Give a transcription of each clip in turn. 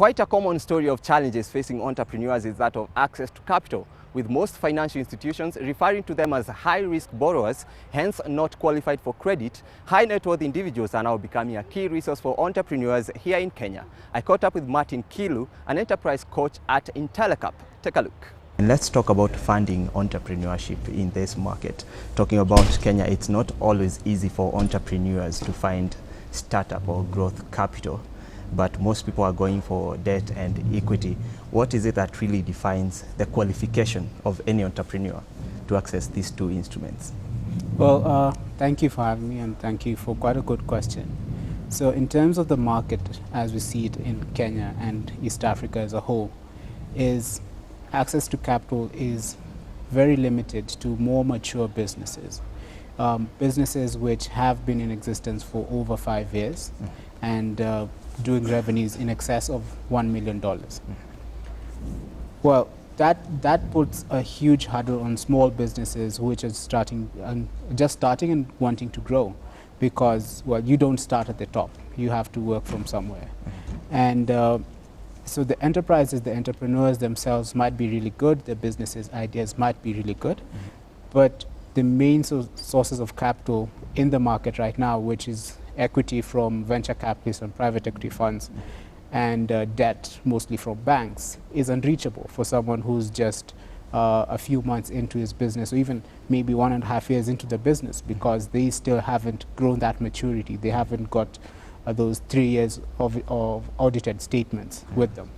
Quite a common story of challenges facing entrepreneurs is that of access to capital, with most financial institutions referring to them as high-risk borrowers, hence not qualified for credit. High net worth individuals are now becoming a key resource for entrepreneurs here in Kenya. I caught up with Martin Kiilu, an enterprise coach at Intellecap. Take a look. And let's talk about funding entrepreneurship in this market. Talking about Kenya, it's not always easy for entrepreneurs to find startup or growth capital, but most people are going for debt and equity. What is it that really defines the qualification of any entrepreneur to access these two instruments? Well, thank you for having me, and thank you for quite a good question. So in terms of the market as we see it in Kenya and East Africa as a whole, is access to capital is very limited to more mature businesses. Businesses which have been in existence for over 5 years and doing revenues in excess of $1 million. Well, that puts a huge hurdle on small businesses which are just starting and wanting to grow, because, well, you don't start at the top. You have to work from somewhere. And so the enterprises, the entrepreneurs themselves might be really good, their businesses' ideas might be really good, but the main sources of capital in the market right now, which is equity from venture capitalists and private equity funds, and debt mostly from banks, is unreachable for someone who's just a few months into his business, or even maybe 1.5 years into the business, because they still haven't grown that maturity. They haven't got those 3 years of audited statements with them.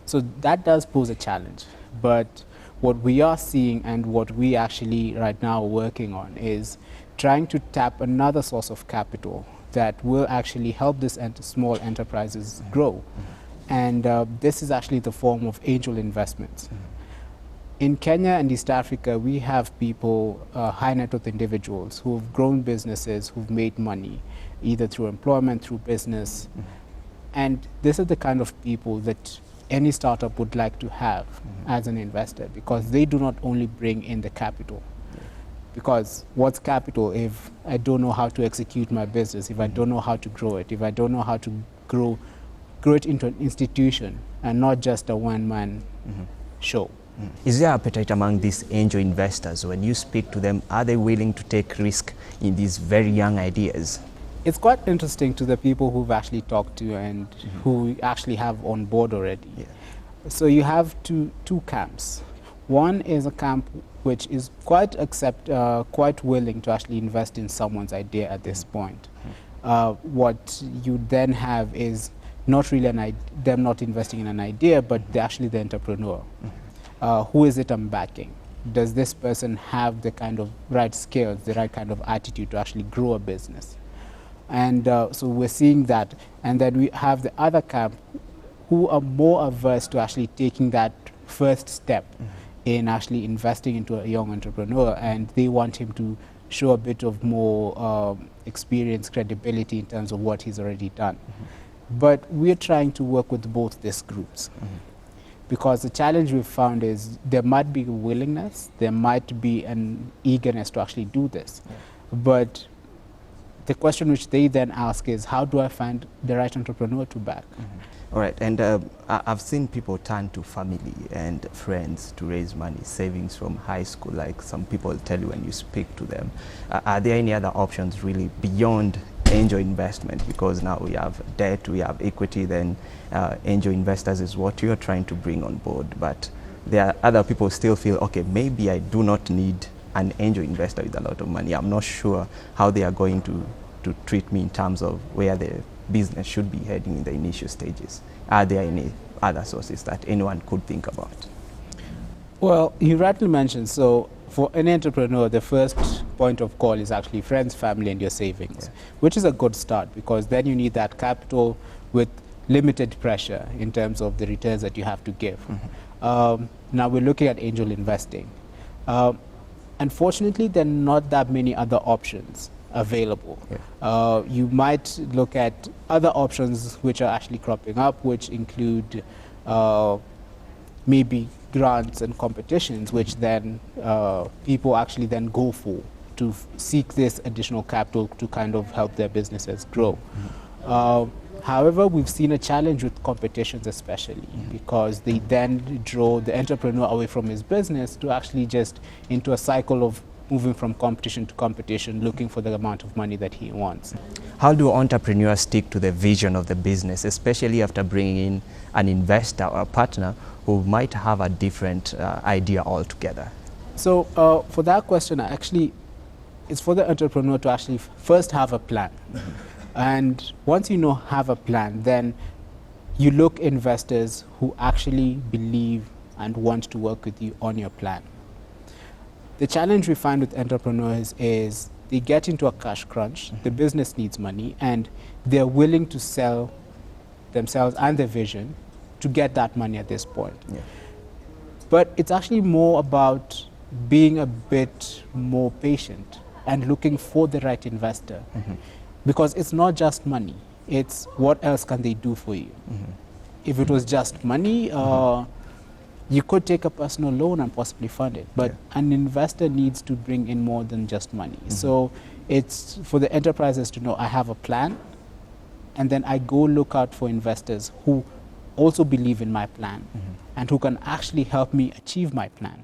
So that does pose a challenge. But what we are seeing, and what we actually right now are working on, is trying to tap another source of capital that will actually help this small enterprises grow. And this is actually the form of angel investments. In Kenya and East Africa, we have people, high net worth individuals, who've grown businesses, who've made money, either through employment, through business. And this is the kind of people that any startup would like to have as an investor, because they do not only bring in the capital. Because what's capital if I don't know how to execute my business, if I don't know how to grow it, if I don't know how to grow it into an institution and not just a one-man show? Is there appetite among these angel investors? When you speak to them, are they willing to take risk in these very young ideas? It's quite interesting to the people who've actually talked to and who actually have on board already. So you have two camps. One is a camp which is quite willing to actually invest in someone's idea at this point. What you then have is not really them not investing in an idea, but they're actually the entrepreneur. Who is it I'm backing? Does this person have the kind of right skills, the right kind of attitude to actually grow a business? And so we're seeing that. And then we have the other camp who are more averse to actually taking that first step in actually investing into a young entrepreneur, and they want him to show a bit of more experience, credibility in terms of what he's already done. But we're trying to work with both these groups. Because the challenge we've found is there might be a willingness, there might be an eagerness to actually do this. But the question which they then ask is, how do I find the right entrepreneur to back? All right, and I've seen people turn to family and friends to raise money, savings from high school, like some people tell you when you speak to them. Are there any other options really beyond angel investment? Because now we have debt, we have equity, then angel investors is what you're trying to bring on board. But there are other people still feel, okay, maybe I do not need an angel investor with a lot of money. I'm not sure how they are going to treat me in terms of where the business should be heading in the initial stages. Are there any other sources that anyone could think about? Well, you rightly mentioned, so for any entrepreneur, the first point of call is actually friends, family, and your savings, which is a good start, because then you need that capital with limited pressure in terms of the returns that you have to give. Now we're looking at angel investing. Unfortunately, there are not that many other options available. You might look at other options which are actually cropping up, which include maybe grants and competitions, which then people actually then go for to seek this additional capital to kind of help their businesses grow. However, we've seen a challenge with competitions especially because they then draw the entrepreneur away from his business to actually just into a cycle of moving from competition to competition, looking for the amount of money that he wants. How do entrepreneurs stick to the vision of the business, especially after bringing in an investor or a partner who might have a different idea altogether? So for that question, it's for the entrepreneur to actually first have a plan. And once you have a plan, then you look investors who actually believe and want to work with you on your plan. The challenge we find with entrepreneurs is they get into a cash crunch, the business needs money, and they're willing to sell themselves and their vision to get that money at this point. Yeah. But it's actually more about being a bit more patient and looking for the right investor. Because it's not just money, it's what else can they do for you. If it was just money, you could take a personal loan and possibly fund it, but an investor needs to bring in more than just money. So it's for the enterprises to know I have a plan, and then I go look out for investors who also believe in my plan and who can actually help me achieve my plan.